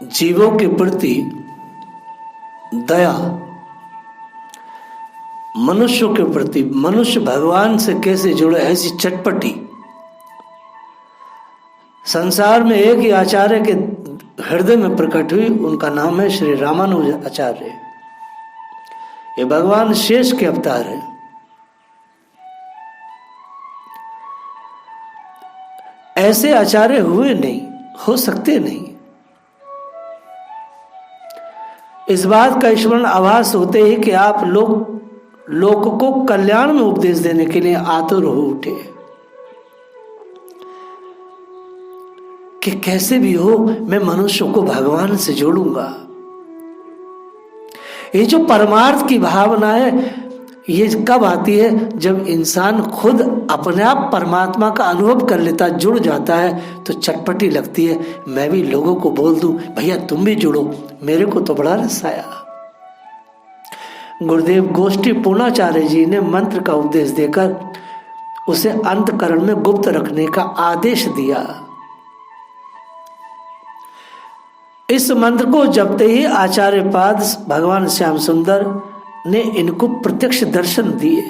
जीवों के प्रति दया, मनुष्यों के प्रति, मनुष्य भगवान से कैसे जुड़े, ऐसी चटपटी। संसार में एक ही आचार्य के हृदय में प्रकट हुई, उनका नाम है श्री रामानुज आचार्य। ये भगवान शेष के अवतार हैं। ऐसे आचार्य हुए नहीं, हो सकते नहीं। इस बात का स्मरण आभास होते ही कि आप लोक को कल्याण में उपदेश देने के लिए आतुर हो उठे कि कैसे भी हो मैं मनुष्यों को भगवान से जोड़ूंगा। ये जो परमार्थ की भावना है, ये कब आती है? जब इंसान खुद अपने आप परमात्मा का अनुभव कर लेता, जुड़ जाता है, तो चटपटी लगती है। मैं भी लोगों को बोल दूं, भैया तुम भी जुड़ो, मेरे को तो बड़ा रस आया। गुरुदेव गोष्ठी पूर्णाचार्य जी ने मंत्र का उपदेश देकर उसे अंतःकरण में गुप्त रखने का आदेश दिया। इस मंत्र को जपते ही आचार्य पाद भगवान श्याम सुंदर ने इनको प्रत्यक्ष दर्शन दिए।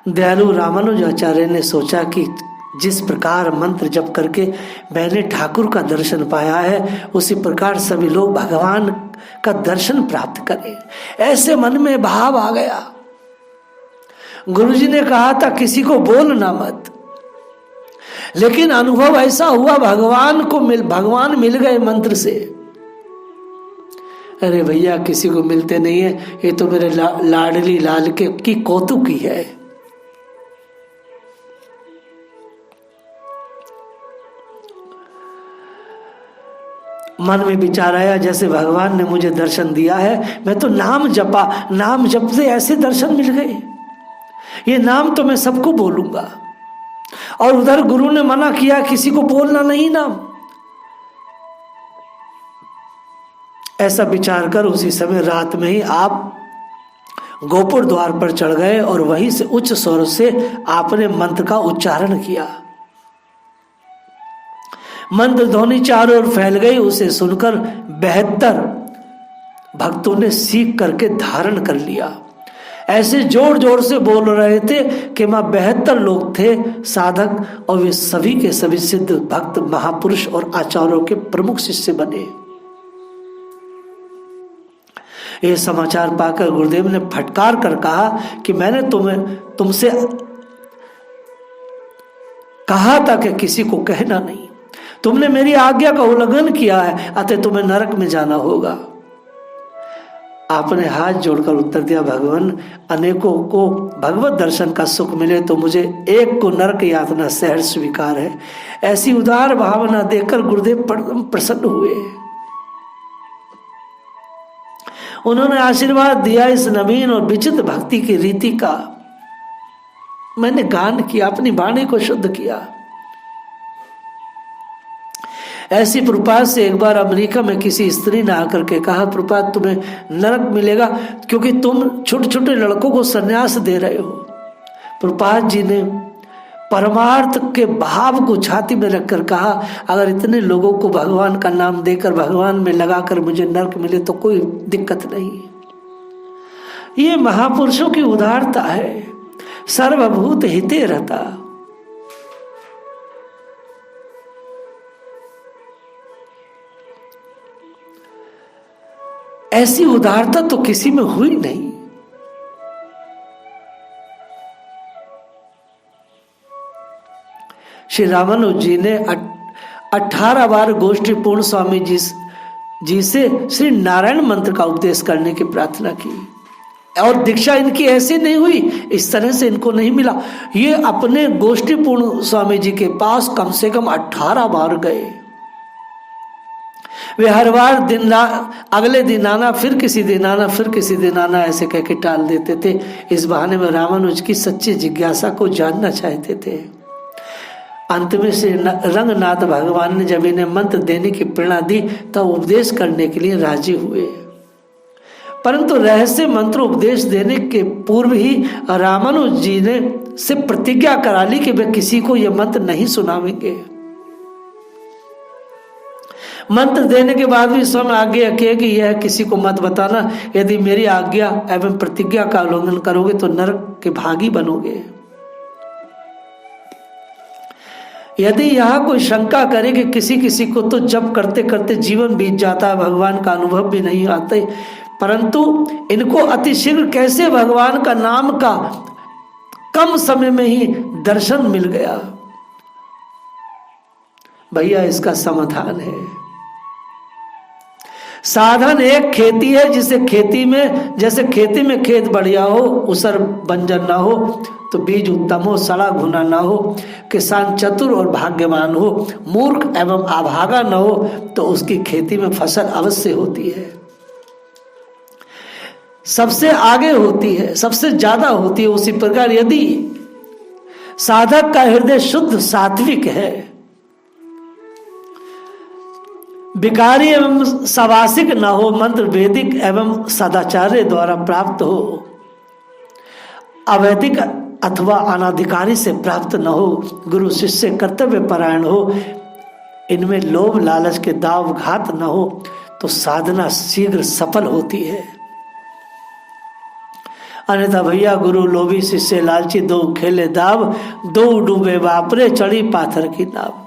दयालु रामानुजाचार्य ने सोचा कि जिस प्रकार मंत्र जप करके मैंने ठाकुर का दर्शन पाया है, उसी प्रकार सभी लोग भगवान का दर्शन प्राप्त करें। ऐसे मन में भाव आ गया। गुरुजी ने कहा था किसी को बोलना मत, लेकिन अनुभव ऐसा हुआ भगवान मिल गए मंत्र से। अरे भैया किसी को मिलते नहीं है, ये तो मेरे लाडली लाल के की कौतुकी है। मन में विचार आया, जैसे भगवान ने मुझे दर्शन दिया है, मैं तो नाम जप से ऐसे दर्शन मिल गए, ये नाम तो मैं सबको बोलूंगा। और उधर गुरु ने मना किया किसी को बोलना नहीं नाम। ऐसा विचार कर उसी समय रात में ही आप गोपुर द्वार पर चढ़ गए और वहीं से उच्च स्वर से आपने मंत्र का उच्चारण किया। मंत्र ध्वनि चारों ओर फैल गई। उसे सुनकर 72 भक्तों ने सीख करके धारण कर लिया। ऐसे जोर जोर से बोल रहे थे कि वहां 72 लोग थे साधक, और वे सभी के सभी सिद्ध भक्त महापुरुष और आचार्यों के प्रमुख शिष्य बने। यह समाचार पाकर गुरुदेव ने फटकार कर कहा कि मैंने तुमसे कहा था कि किसी को कहना नहीं। तुमने मेरी आज्ञा का उल्लंघन किया है, अतः तुम्हें नरक में जाना होगा। आपने हाथ जोड़कर उत्तर दिया, भगवान अनेकों को भगवत दर्शन का सुख मिले तो मुझे एक को नरक यातना सहर्ष स्वीकार है। ऐसी उदार भावना देखकर गुरुदेव प्रसन्न हुए। उन्होंने आशीर्वाद दिया। इस नवीन और विचित्र भक्ति की रीति का मैंने गान किया, अपनी वाणी को शुद्ध किया। ऐसी प्रपात से एक बार अमेरिका में किसी स्त्री ने आकर के कहा, प्रपात तुम्हें नरक मिलेगा क्योंकि तुम छोटे छोटे लड़कों को संन्यास दे रहे हो। प्रपात जी ने परमार्थ के भाव को छाती में रखकर कहा, अगर इतने लोगों को भगवान का नाम देकर भगवान में लगाकर मुझे नरक मिले तो कोई दिक्कत नहीं। ये महापुरुषों की उदारता है। सर्वभूत हिते रहता। ऐसी उदारता तो किसी में हुई नहीं। श्री रामानुज जी ने 18 बार गोष्ठी पूर्ण स्वामी जी से श्री नारायण मंत्र का उपदेश करने की प्रार्थना की, और दीक्षा इनकी ऐसे नहीं हुई, इस तरह से इनको नहीं मिला। ये अपने गोष्ठी पूर्ण स्वामी जी के पास कम से कम 18 बार गए। वे हर बार अगले दिन आना, फिर किसी दिन आना, फिर किसी दिन आना, ऐसे कह के टाल देते थे। इस बहाने में रामानुज की सच्ची जिज्ञासा को जानना चाहते थे। अंत में श्री रंगनाथ भगवान ने जब इन्हें मंत्र देने की प्रेरणा दी तब उपदेश करने के लिए राजी हुए। परंतु रहस्य मंत्र उपदेश देने के पूर्व ही रामानुज जी ने से प्रतिज्ञा करा ली कि वे किसी को यह मंत्र नहीं सुनावेंगे। मंत्र देने के बाद भी स्वयं आज्ञा किए कि यह किसी को मत बताना, यदि मेरी आज्ञा एवं प्रतिज्ञा का उल्लंघन करोगे तो नरक के भागी बनोगे। यदि यहाँ कोई शंका करे कि किसी को तो जप करते करते जीवन बीत जाता है, भगवान का अनुभव भी नहीं आते, परंतु इनको अतिशीघ्र कैसे भगवान का नाम का कम समय में ही दर्शन मिल गया, भैया इसका समाधान है। साधन एक खेती है, जिसे खेती में जैसे खेती में खेत बढ़िया हो, उसर बंजर ना हो तो बीज उत्तम हो, सड़ा घुना ना हो, किसान चतुर और भाग्यवान हो, मूर्ख एवं अभागा न हो तो उसकी खेती में फसल अवश्य होती है, सबसे आगे होती है, सबसे ज्यादा होती है। उसी प्रकार यदि साधक का हृदय शुद्ध सात्विक है, विकारी एवं सवासिक न हो, मंत्र वैदिक एवं सदाचार्य द्वारा प्राप्त हो, अवैदिक अथवा अनाधिकारी से प्राप्त न हो, गुरु शिष्य कर्तव्य परायण हो, इनमें लोभ लालच के दाव घात न हो तो साधना शीघ्र सफल होती है। अन्यथा भैया गुरु लोभी शिष्य लालची, दो खेले दाव, दो डूबे वापरे चढ़ी पाथर की नाव।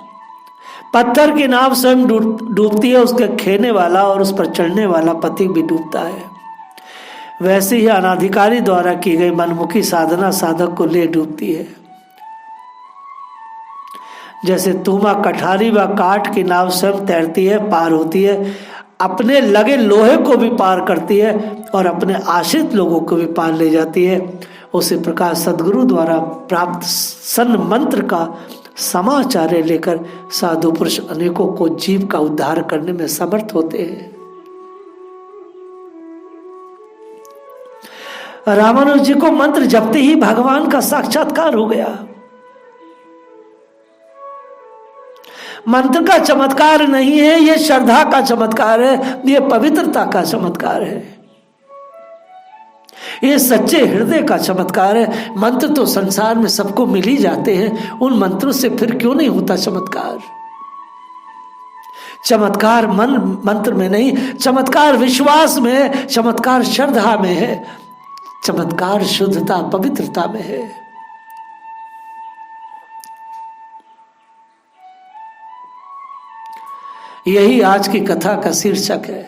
पत्थर की नाव स्वयं डूबती है, उसके खेने वाला और उस पर चढ़ने वाला पथिक भी डूबता है। वैसे ही अनाधिकारी द्वारा की गई मनमुखी साधना साधक को ले डूबती है। जैसे तुमा कठारी व काठ की नाव स्वयं तैरती है, पार होती है, अपने लगे लोहे को भी पार करती है और अपने आश्रित लोगों को भी पार ले जाती है, उसी प्रकार सदगुरु द्वारा प्राप्त सन मंत्र का समाचार लेकर साधु पुरुष अनेकों को जीव का उद्धार करने में समर्थ होते हैं। रामानुज जी को मंत्र जपते ही भगवान का साक्षात्कार हो गया। मंत्र का चमत्कार नहीं है, यह श्रद्धा का चमत्कार है, यह पवित्रता का चमत्कार है, ये सच्चे हृदय का चमत्कार है। मंत्र तो संसार में सबको मिल ही जाते हैं, उन मंत्रों से फिर क्यों नहीं होता चमत्कार? चमत्कार मंत्र में नहीं, चमत्कार विश्वास में है, चमत्कार श्रद्धा में है, चमत्कार शुद्धता पवित्रता में है। यही आज की कथा का शीर्षक है।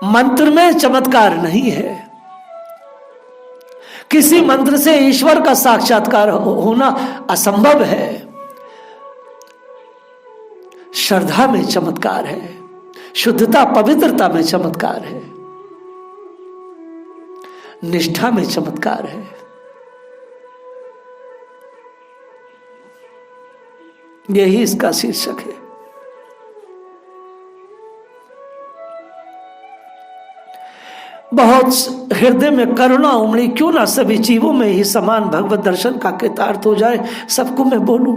मंत्र में चमत्कार नहीं है, किसी मंत्र से ईश्वर का साक्षात्कार होना असंभव है। श्रद्धा में चमत्कार है, शुद्धता पवित्रता में चमत्कार है, निष्ठा में चमत्कार है। यही इसका शीर्षक है। बहुत हृदय में करुणा उमड़ी, क्यों ना सभी जीवों में ही समान भगवत दर्शन का कृतार्थ हो जाए, सबको मैं बोलूं,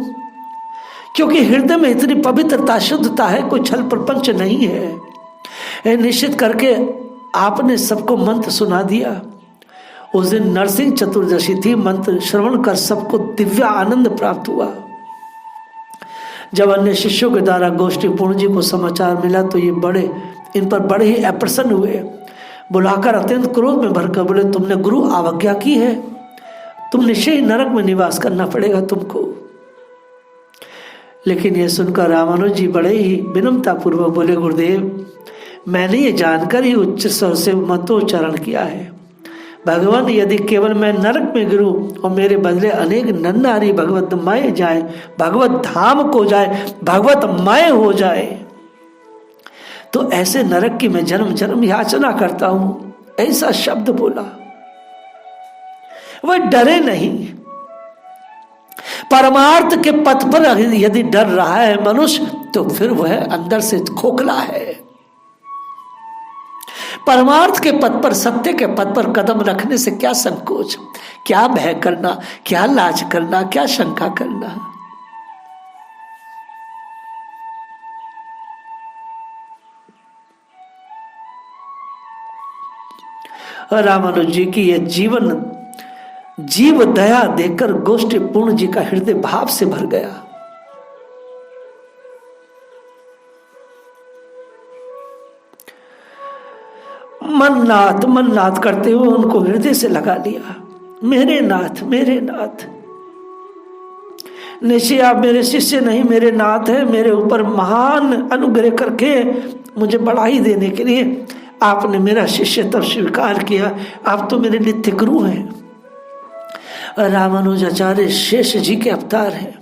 क्योंकि हृदय में इतनी पवित्रता शुद्धता है, कोई छल प्रपंच नहीं है। निश्चित करके आपने सबको मंत्र सुना दिया। उस दिन नरसिंह चतुर्दशी थी, मंत्र श्रवण कर सबको दिव्य आनंद प्राप्त हुआ। जब अन्य शिष्यों के द्वारा गोष्ठी पूर्ण जी को समाचार मिला तो ये इन पर बड़े ही अप्रसन्न हुए। बुलाकर अत्यंत क्रोध में भरकर बोले, तुमने गुरु अवज्ञा की है, तुम निश्चय ही नरक में निवास करना पड़ेगा तुमको। लेकिन यह सुनकर रामानुज जी बड़े ही विनम्रता पूर्वक बोले, गुरुदेव मैंने ये जानकर ही उच्च स्वर से मंत्रोच्चारण किया है। भगवान यदि केवल मैं नरक में गिरूं और मेरे बदले अनेक नर नारी भगवतमय जाए, भगवत धाम को जाए, भगवतमय हो जाए, तो ऐसे नरक की मैं जन्म जन्म याचना करता हूं। ऐसा शब्द बोला। वह डरे नहीं। परमार्थ के पथ पर यदि डर रहा है मनुष्य तो फिर वह अंदर से खोखला है। परमार्थ के पथ पर, सत्य के पथ पर कदम रखने से क्या संकोच, क्या भय करना, क्या लाज करना, क्या शंका करना। रामानुज जी की यह जीव दया देखकर गोष्ठी पूर्ण जी का हृदय भाव से भर गया। मन नाथ करते हुए उनको हृदय से लगा लिया। मेरे नाथ, मेरे नाथ, निश्चय आप मेरे शिष्य नहीं मेरे नाथ है। मेरे ऊपर महान अनुग्रह करके मुझे बढ़ाई देने के लिए आपने मेरा शिष्य तब स्वीकार किया। आप तो मेरे नित्य गुरु हैं। रामानुजाचार्य शेष जी के अवतार हैं।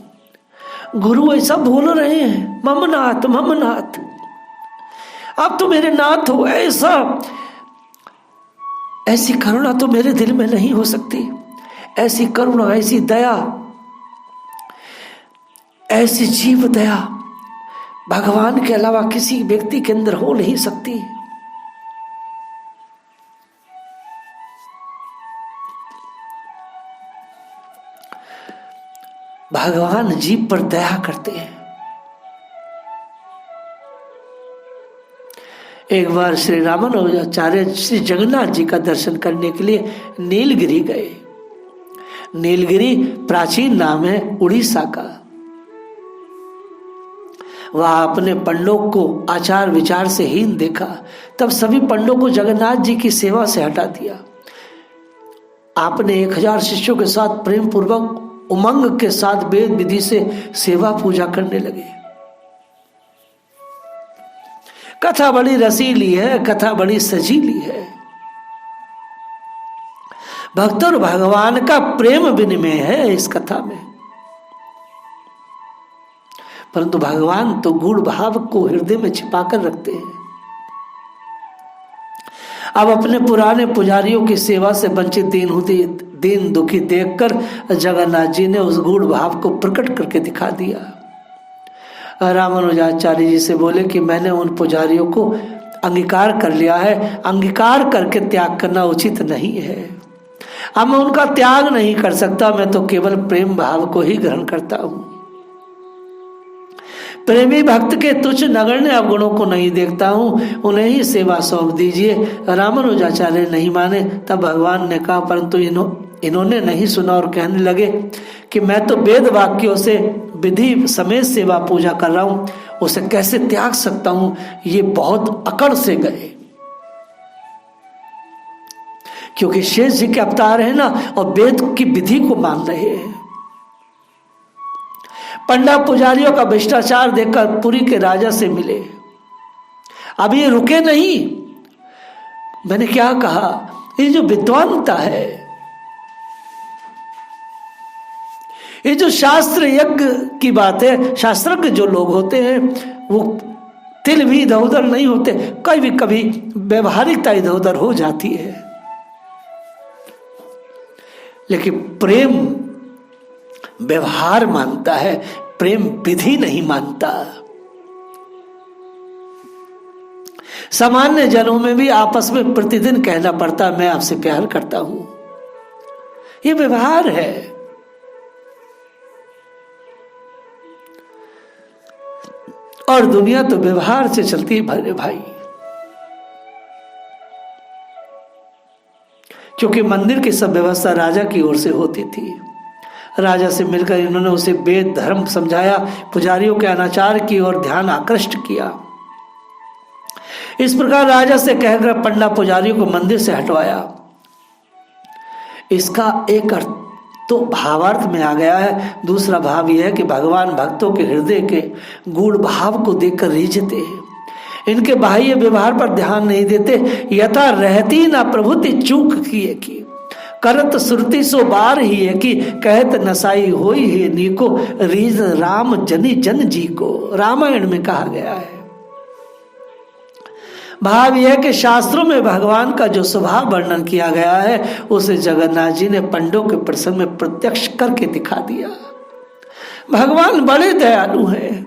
गुरु ऐसा बोल रहे हैं, ममनाथ ममनाथ, आप तो मेरे नाथ हो। ऐसी करुणा तो मेरे दिल में नहीं हो सकती। ऐसी करुणा, ऐसी दया, ऐसी जीव दया भगवान के अलावा किसी व्यक्ति के अंदर हो नहीं सकती। भगवान जीव पर दया करते हैं। एक बार श्री रामानुजाचार्य श्री जगन्नाथ जी का दर्शन करने के लिए नीलगिरी गए। नीलगिरी प्राचीन नाम है उड़ीसा का। वहां अपने पंडों को आचार विचार से हीन देखा, तब सभी पंडों को जगन्नाथ जी की सेवा से हटा दिया। आपने 1000 शिष्यों के साथ प्रेम पूर्वक उमंग के साथ वेद विधि से सेवा पूजा करने लगे। कथा बड़ी रसीली है, कथा बड़ी सजीली है। भक्त और भगवान का प्रेम विनिमय है इस कथा में। परंतु भगवान तो गूढ़ भाव को हृदय में छिपाकर रखते हैं। अब अपने पुराने पुजारियों की सेवा से वंचित दीन दुखी देखकर जगन्नाथ जी ने उस गूढ़ भाव को प्रकट करके दिखा दिया। रामानुजाचार्य जी से बोले कि मैंने उन पुजारियों को अंगीकार कर लिया है, अंगीकार करके त्याग करना उचित नहीं है। अब मैं उनका त्याग नहीं कर सकता, मैं तो केवल प्रेम भाव को ही ग्रहण करता हूं। प्रेमी भक्त के तुच्छ नगण्य अवगुणों को नहीं देखता हूं, उन्हें ही सेवा सौंप दीजिए। रामानुजाचार्य नहीं माने। तब भगवान ने कहा, परंतु इन्होंने नहीं सुना और कहने लगे कि मैं तो वेद वाक्यों से विधि समेत सेवा पूजा कर रहा हूं, उसे कैसे त्याग सकता हूं। ये बहुत अकड़ से गए, क्योंकि शेष जी के अवतार है ना, और वेद की विधि को मान रहे हैं। पंडा पुजारियों का भ्रष्टाचार देखकर पुरी के राजा से मिले। अब ये रुके नहीं। मैंने क्या कहा, ये जो विद्वानता है, ये जो शास्त्र यज्ञ की बात है, शास्त्रज्ञ जो लोग होते हैं वो तिल भी इधर उधर नहीं होते। कभी कभी व्यवहारिकता इधर उधर हो जाती है, लेकिन प्रेम व्यवहार मानता है, प्रेम विधि नहीं मानता। सामान्य जनों में भी आपस में प्रतिदिन कहना पड़ता मैं आपसे प्यार करता हूं, ये व्यवहार है। और दुनिया तो व्यवहार से चलती है भरे भाई, क्योंकि मंदिर की सब व्यवस्था राजा की ओर से होती थी। राजा से मिलकर इन्होंने उसे वेद धर्म समझाया, पुजारियों के अनाचार की ओर ध्यान आकृष्ट किया। इस प्रकार राजा से कहकर पंडा पुजारियों को मंदिर से हटवाया। इसका एक अर्थ तो भावार्थ में आ गया है, दूसरा भाव यह है कि भगवान भक्तों के हृदय के गूढ़ भाव को देखकर रीझते हैं, इनके बाह्य व्यवहार पर ध्यान नहीं देते। यथा रहती ना प्रभुति चूक किए की करत सुरती सो बार ही है कि कहत नसाई होई है नीको रीज राम जनी जन जी को, रामायण में कहा गया है। भाव यह कि शास्त्रों में भगवान का जो स्वभाव वर्णन किया गया है उसे जगन्नाथ जी ने पंडों के प्रसंग में प्रत्यक्ष करके दिखा दिया। भगवान बड़े दयालु हैं,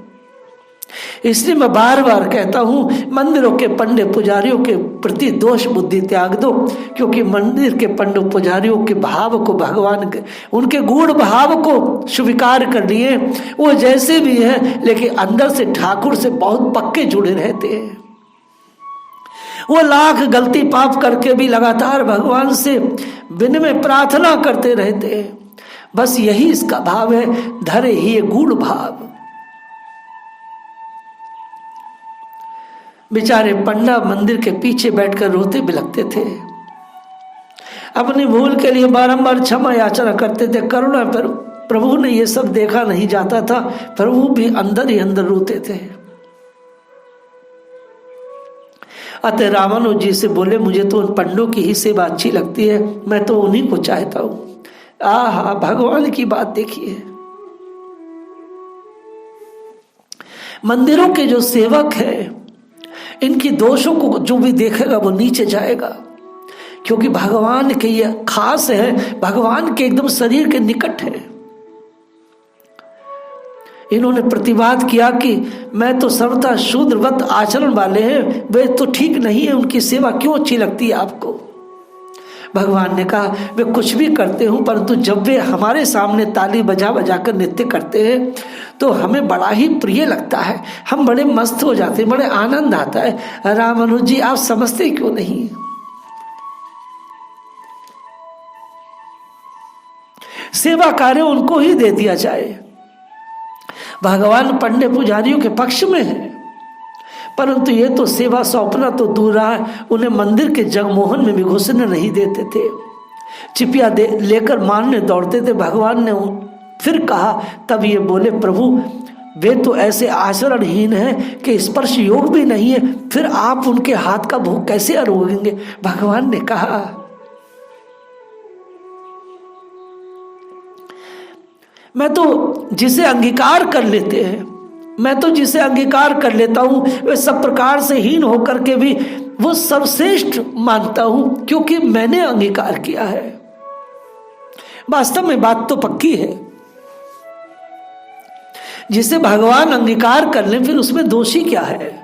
इसलिए मैं बार बार कहता हूं मंदिरों के पंडे पुजारियों के प्रति दोष बुद्धि त्याग दो, क्योंकि मंदिर के पंडे पुजारियों के भाव को भगवान के उनके गूढ़ भाव को स्वीकार कर लिए। वो जैसे भी है लेकिन अंदर से ठाकुर से बहुत पक्के जुड़े रहते हैं। वो लाख गलती पाप करके भी लगातार भगवान से विनम्र प्रार्थना करते रहते हैं। बस यही इसका भाव है, धरे ही गूढ़ भाव। बेचारे पंडा मंदिर के पीछे बैठकर रोते बिलखते थे, अपनी भूल के लिए बारंबार क्षमा याचना करते थे, करुणा पर प्रभु ने ये सब देखा नहीं जाता था, प्रभु भी अंदर ही अंदर रोते थे। अतः रामानुज जी से बोले, मुझे तो उन पंडों की ही सेवा अच्छी लगती है, मैं तो उन्हीं को चाहता हूं। आहा, भगवान की बात देखिए, मंदिरों के जो सेवक हैं, इनकी दोषों को जो भी देखेगा वो नीचे जाएगा, क्योंकि भगवान के ये खास है, भगवान के एकदम शरीर के निकट है। इन्होंने प्रतिवाद किया कि मैं तो सर्वथा शूद्रवत आचरण वाले हैं, वे तो ठीक नहीं है, उनकी सेवा क्यों अच्छी लगती है आपको? भगवान ने कहा, वे कुछ भी करते हूं, परंतु जब वे हमारे सामने ताली बजा बजा कर नृत्य करते हैं तो हमें बड़ा ही प्रिय लगता है, हम बड़े मस्त हो जाते हैं, बड़े आनंद आता है। रामानुज जी, आप समझते क्यों नहीं? सेवा कार्य उनको ही दे दिया जाए। भगवान पंडे पुजारियों के पक्ष में है, परंतु ये तो सेवा सौंपना तो दूर रहा है, उन्हें मंदिर के जगमोहन में भी घुसने नहीं देते थे, चिपिया लेकर मारने दौड़ते थे। भगवान ने फिर कहा, तब ये बोले, प्रभु वे तो ऐसे आचरणहीन हैं कि स्पर्श योग भी नहीं है, फिर आप उनके हाथ का भोग कैसे आरोगेंगे? भगवान ने कहा, मैं तो जिसे अंगीकार कर लेते हैं, मैं तो जिसे अंगीकार कर लेता हूं, वे सब प्रकार से हीन होकर के भी वो सर्वश्रेष्ठ मानता हूं, क्योंकि मैंने अंगीकार किया है। वास्तव में बात तो पक्की है, जिसे भगवान अंगीकार कर ले फिर उसमें दोषी क्या है?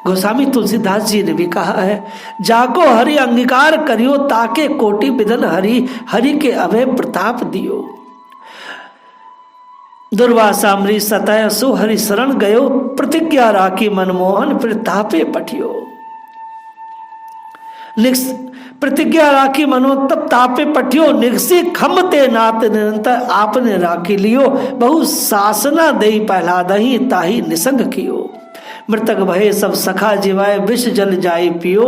गोस्वामी तुलसीदास जी ने भी कहा है, जाको हरि अंगीकार करियो, ताके कोटि विधन हरि, हरि के अभय प्रताप दियो। दुर्वासा मृ सतय सो हरि शरण गयो, प्रतिज्ञा राखी मनमोहन फिर तापे पठियो। प्रतिज्ञा राखी मनो तब तापे पठियो, निगसी खमते नाथ निरंतर आपने राखी लियो, बहु सासना दई पहलादही ताही निसंग कियो। मृतक भये सब सखा जीवाए, विष जल जाए पियो,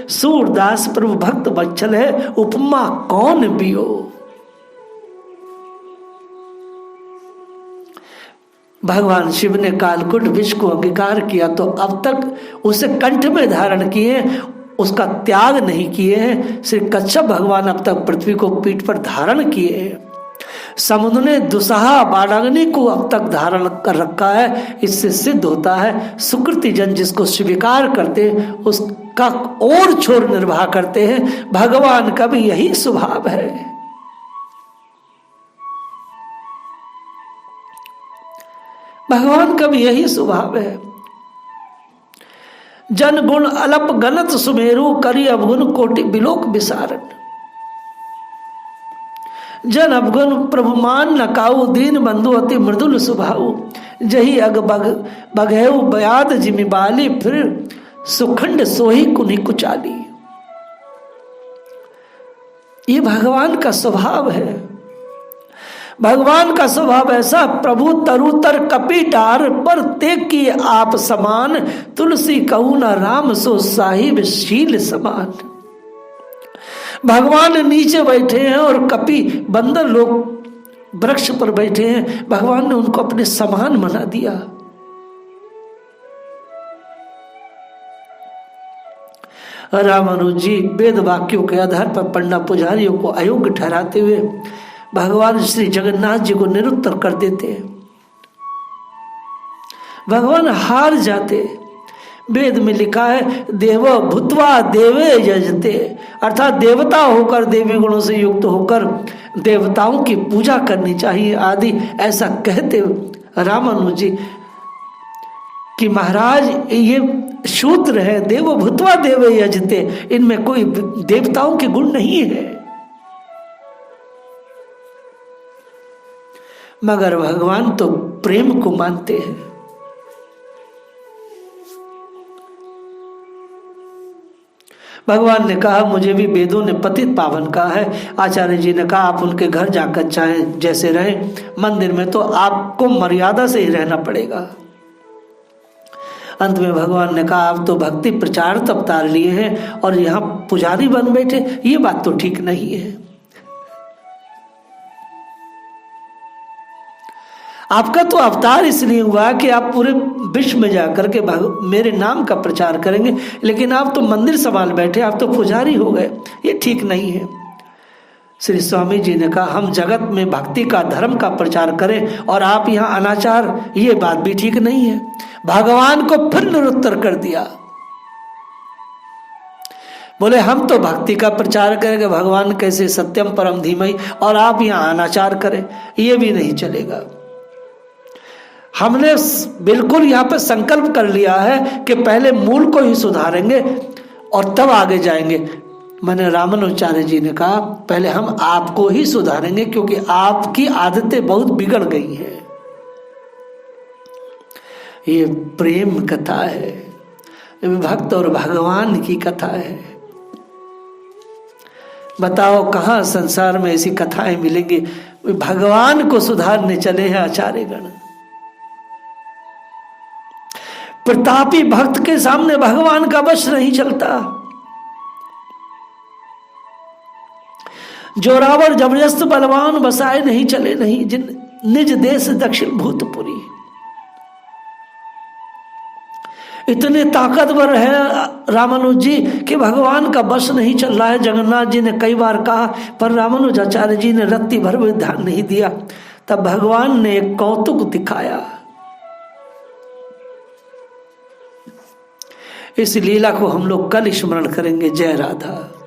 सूरदास प्रभु भक्त बच्चल है, उपमा कौन बियो। भगवान शिव ने कालकुट विष को अंगीकार किया तो अब तक उसे कंठ में धारण किए, उसका त्याग नहीं किए हैं। श्री कच्छप भगवान अब तक पृथ्वी को पीठ पर धारण किए हैं। समुद्र ने दुसहा बाडाग्नि को अब तक धारण कर रखा है। इससे सिद्ध होता है सुकृति जन जिसको स्वीकार करते उसका और छोर निर्वाह करते हैं। भगवान का भी यही स्वभाव है। भगवान का भी यही स्वभाव है। जन गुण अलप गणत सुमेरु, करी अवगुण कोटि बिलोक विसारण। जन अवगुण प्रभु मान न काऊ, दीन बंधु अति मृदुल स्वभाव। जही अग बघेऊ बयाद जिमि बाली, फिर सुखंड सोही कुनि कुचाली। ये भगवान का स्वभाव है। भगवान का स्वभाव ऐसा, प्रभु तरुतर कपि डार, पर ते की आप समान, तुलसी कहू न राम सो साहिब शील समान। भगवान नीचे बैठे हैं और कपि बंदर लोग वृक्ष पर बैठे हैं। भगवान ने उनको अपने समान बना दिया। रामानुज जी वेद वाक्यों के आधार पर पंडा पुजारियों को अयोग्य ठहराते हुए भगवान श्री जगन्नाथ जी को निरुत्तर कर देते हैं। भगवान हार जाते। वेद में लिखा है देव भूत्वा देवे यजते, अर्थात देवता होकर देवी गुणों से युक्त होकर देवताओं की पूजा करनी चाहिए आदि ऐसा कहते रामानुज जी कि महाराज ये शूद्र है, देव भूत्वा देवे यजते, इनमें कोई देवताओं के गुण नहीं है। मगर भगवान तो प्रेम को मानते हैं। भगवान ने कहा मुझे भी वेदों ने पतित पावन कहा है। आचार्य जी ने कहा आप उनके घर जाकर चाहे जैसे रहें, मंदिर में तो आपको मर्यादा से ही रहना पड़ेगा। अंत में भगवान ने कहा आप तो भक्ति प्रचार अवतार लिए हैं और यहाँ पुजारी बन बैठे, ये बात तो ठीक नहीं है। आपका तो अवतार इसलिए हुआ कि आप पूरे विश्व में जाकर के मेरे नाम का प्रचार करेंगे, लेकिन आप तो मंदिर संभाल बैठे, आप तो पुजारी हो गए, ये ठीक नहीं है। श्री स्वामी जी ने कहा हम जगत में भक्ति का धर्म का प्रचार करें और आप यहाँ अनाचार, ये बात भी ठीक नहीं है। भगवान को फिर निरुत्तर कर दिया। बोले हम तो भक्ति का प्रचार करेंगे, भगवान कैसे सत्यम परम धीमहि, और आप यहाँ अनाचार करें, ये भी नहीं चलेगा। हमने बिल्कुल यहाँ पर संकल्प कर लिया है कि पहले मूल को ही सुधारेंगे और तब आगे जाएंगे। मैंने रामानुजाचार्य जी ने कहा पहले हम आपको ही सुधारेंगे, क्योंकि आपकी आदतें बहुत बिगड़ गई हैं। ये प्रेम कथा है, भक्त और भगवान की कथा है। बताओ कहाँ संसार में ऐसी कथाएं मिलेंगी। भगवान को सुधारने चले हैं आचार्यगण। प्रतापी भक्त के सामने भगवान का वश नहीं चलता। जोरावर जबरदस्त बलवान बसाए नहीं चले नहीं, जिन निज देश दक्षिण भूतपुरी। इतने ताकतवर है रामानुज जी कि भगवान का बस नहीं चल रहा है। जगन्नाथ जी ने कई बार कहा, पर रामानुजाचार्य जी ने रत्ती भर भी ध्यान नहीं दिया। तब भगवान ने एक कौतुक दिखाया। इस लीला को हम लोग कल स्मरण करेंगे। जय राधा।